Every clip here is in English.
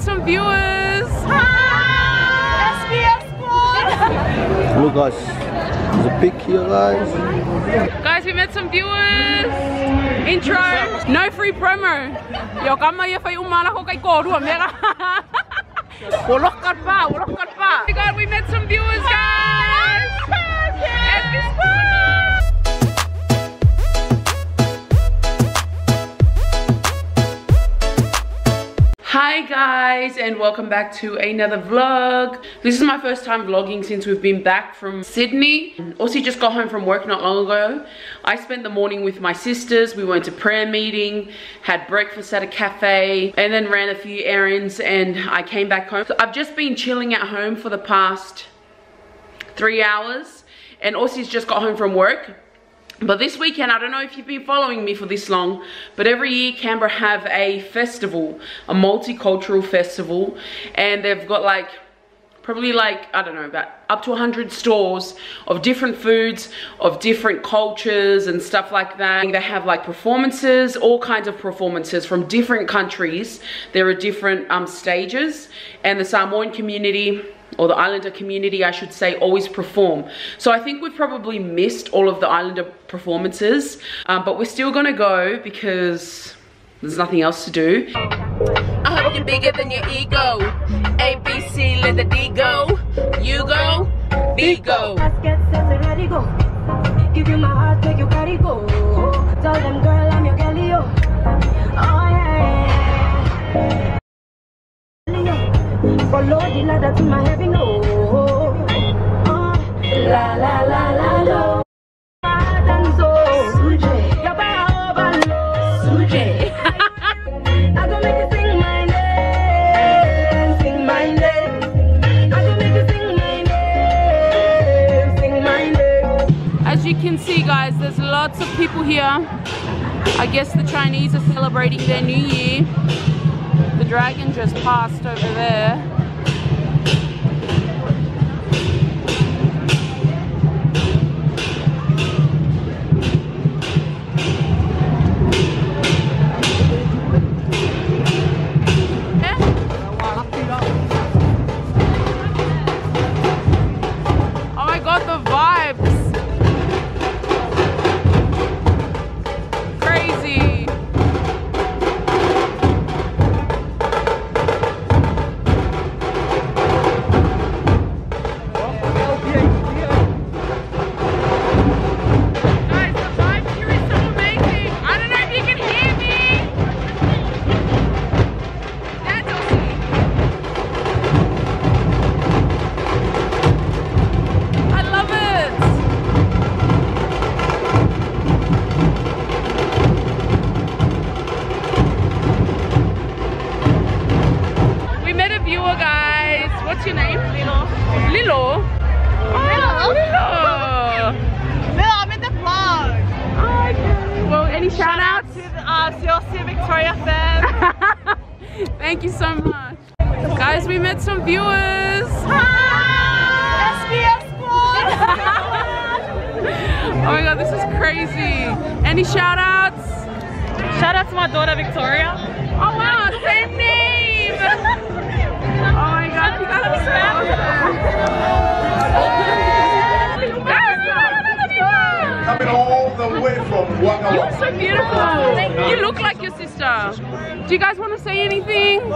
some viewers. Hi! svsquad. Look guys, there's a pic here guys. Guys, we met some viewers. Intro. No free promo. Yo kama ya fai umana ko kay ko ru mega. Wolok kat pa. God, we met some viewers guys. Hi guys, and welcome back to another vlog. This is my first time vlogging since we've been back from Sydney. Aussie just got home from work not long ago. I spent the morning with my sisters. We went to prayer meeting, had breakfast at a cafe, and then ran a few errands, and I came back home. So I've just been chilling at home for the past 3 hours, and Aussie's just got home from work. But this weekend, I don't know if you've been following me for this long, but every year Canberra have a festival, a multicultural festival, and they've got like, probably like, I don't know, about up to 100 stores of different foods, of different cultures and stuff like that. They have like performances, all kinds of performances from different countries. There are different stages, and the Samoan community, or the Islander community I should say, always perform. So I think we've probably missed all of the Islander performances, but we're still gonna go because there's nothing else to do. I hope you're bigger than your ego. A, B, C, let the D go. You go, B go. Give you my heart, make you carry go. Tell them girl I'm your girlie, oh yeah. Follow the ladder to my heaven, oh. La la la la lo. Suje. I gonna make you sing my name, sing my name. I gonna make you sing my name, sing my name. As you can see guys, there's lots of people here. I guess the Chinese are celebrating their New Year. The dragon just passed over there. Oh my god, the vibes. Crazy. Shout out to the Siaosi and Victoria fans. Thank you so much. Guys, we met some viewers. Hi! svsquad. Oh my god, this is crazy. Any shout outs? Shout out to my daughter Victoria. Oh wow, same name. Oh my god, you guys are so coming all the way from Wagga. You're so beautiful. You look like your sister. Do you guys want to say anything? IG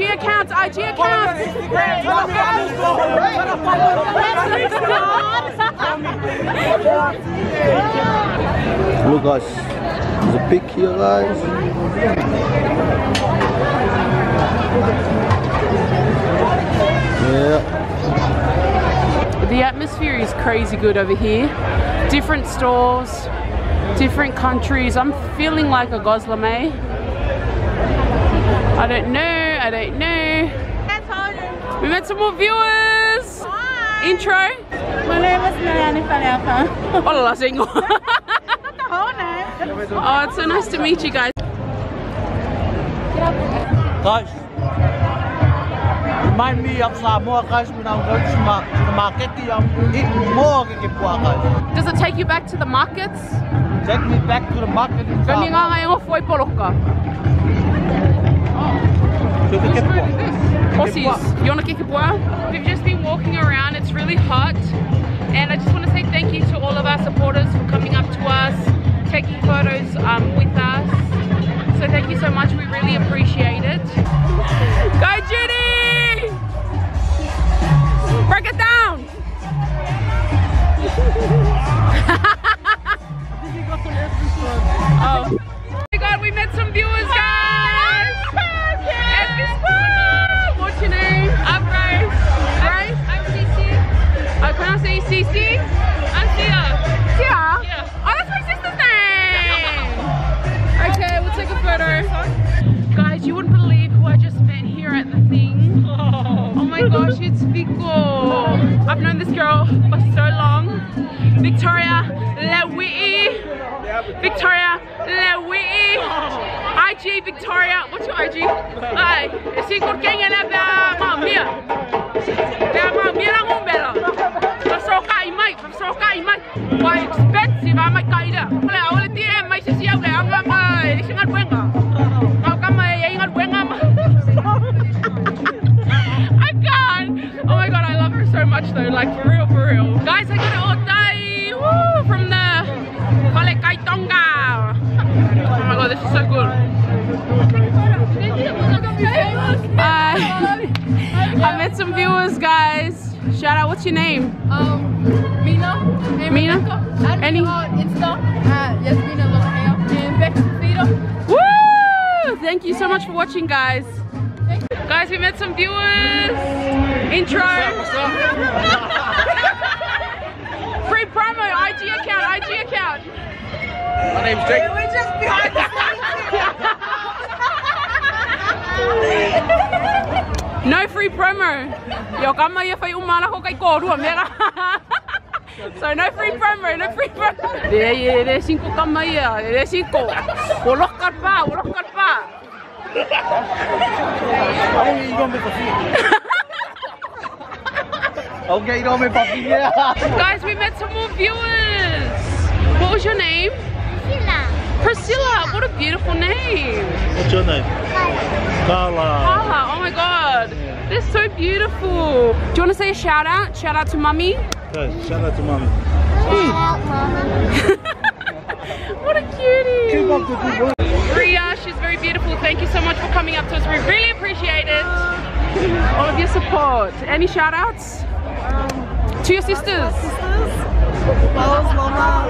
accounts, IG accounts. Look guys, there's a pic here guys. Yeah. The atmosphere is crazy good over here. Different stores, different countries. I'm feeling like a Goslame. I don't know. We met some more viewers. Hi. Intro. My name is Mariani Faleaka. Hola, senor. That's the whole name. Oh, it's so nice to meet you guys. Guys, Remind me of Samoa guys when I go to the market. Eat more guys. Does it take you back to the markets? Take me back to the market in Kami nga Samoa. ngayon foi poloka. To the Aussies, you want to kick a boil? We've just been walking around, it's really hot. And I just want to say thank you to all of our supporters for coming up to us, taking photos with us. So thank you so much, we really appreciate it. Go Judy! Break it down! Oh my god, we met some viewers, guys! What's your name? I'm Grace. Grace? I'm Cici. Oh, can I say Cici? I'm Sia. Sia? Yeah. Oh, that's my sister's name! Okay, we'll take a photo. Guys, you wouldn't believe who I just met here at the thing. Oh my gosh, it's Vico. I've known this girl for so long. Victoria Lewi. Victoria Lewi. IG Victoria. What's your IG? Ay, si korkenya na ba mamia. Ya mamia lang umbela. Pasoka imay, pasoka imay. Why expensive am I kaida? Wala wala DM may sisiyaw le ang may singat buenga. Kau kamay ingat buenga. I can't. Oh my god, I love her so much though, like for real, for real. Guys, I got an otai. Woo, from the Tonga. Oh my god, this is so good. I met some viewers, guys. Shout out, what's your name? Mina. Mina? Any? Insta. Yasmina Lohaya. And Becky Fito. Woo! Thank you so much for watching, guys. Guys, we met some viewers. Intro. Free promo, IG account. My name's Jake. We're just behind the scenes. No free promo. Yo kama ya fai umala ko kay koru mera. So no free promo. De 5 kama ya, de 5. Wolok karpa. Okay, don't make puppy. Yeah. Guys, we met some more viewers. What was your name? Priscilla. What a beautiful name. What's your name? Carla. Oh my god. They're so beautiful. Do you want to say a shout out? Shout out to mummy. Okay, shout out to mommy. What a cutie. Keep up the good work. Ria, she's very beautiful. Thank you so much for coming up to us. We really appreciate it. All of your support. Any shout outs? To your sisters. Rose, Mama,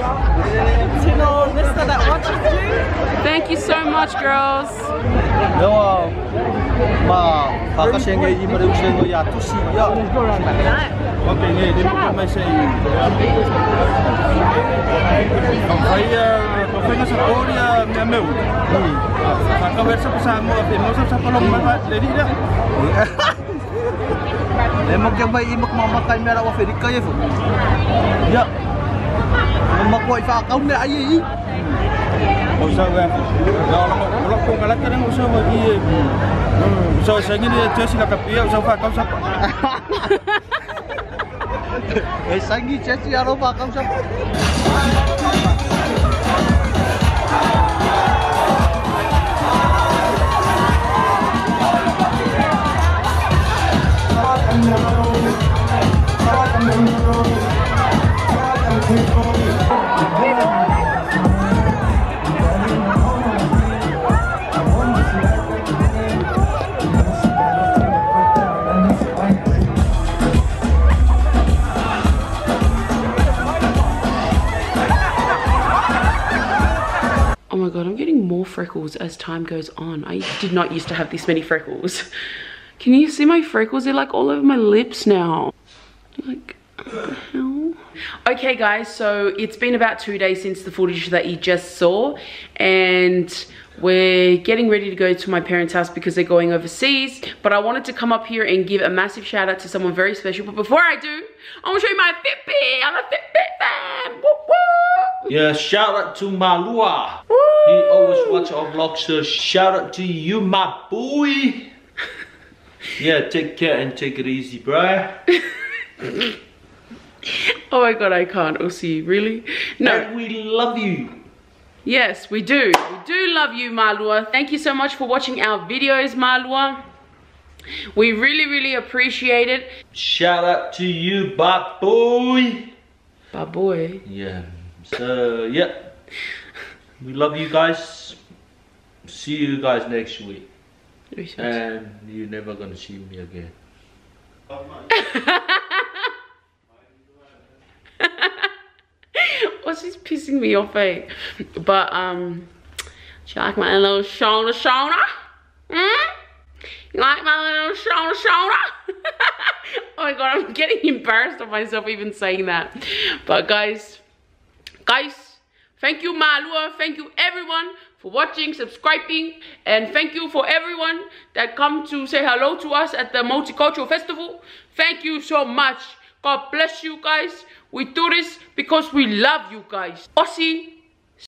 Tino, Mister that watches you. Thank you so much, girls. No, ma, kakasengay ibaru sengo ya tusi ya. Okay, nih, dia bukan macam Cohen Street ya meu. Kakak versi bersama, mau siapa long mana jadi dia. Emang yang baik imak mama kan merah Afrika ya, ya. Makuha sa account na ay. Usah kan. Kalau kau kalah kan usah bagi. So saya ni dia Chelsea nak kapia usah fa kau siapa. Sangi Chelsea aro fa kau siapa. Oh my god, I'm getting more freckles as time goes on. I did not used to have this many freckles. Can you see my freckles? They're like all over my lips now. Like, what the hell? Okay guys, so it's been about 2 days since the footage that you just saw, and we're getting ready to go to my parents' house because they're going overseas. But I wanted to come up here and give a massive shout out to someone very special. But before I do, I want to show you my Fitbit. I'm a Fitbit fan. Woo woo. Yeah, shout out to Malua. He always watch our vlogs, so shout out to you, my boy. Yeah, take care and take it easy, bro. Oh my god, I can't, Aussie, really? No. And we love you. Yes, we do. We do love you, Malua. Thank you so much for watching our videos, Malua. We really, really appreciate it. Shout out to you, bad boy. Bad boy. Yeah. So, yeah. We love you guys. See you guys next week. And you're never gonna see me again. Aussie's pissing me off, eh? But you like my little shoulder? You like my little shoulder? Oh my god, I'm getting embarrassed of myself even saying that. But guys, thank you, Malua. Thank you, everyone, for watching, subscribing, and thank you for everyone that come to say hello to us at the Multicultural Festival. Thank you so much. God bless you guys. We do this because we love you guys. Aussie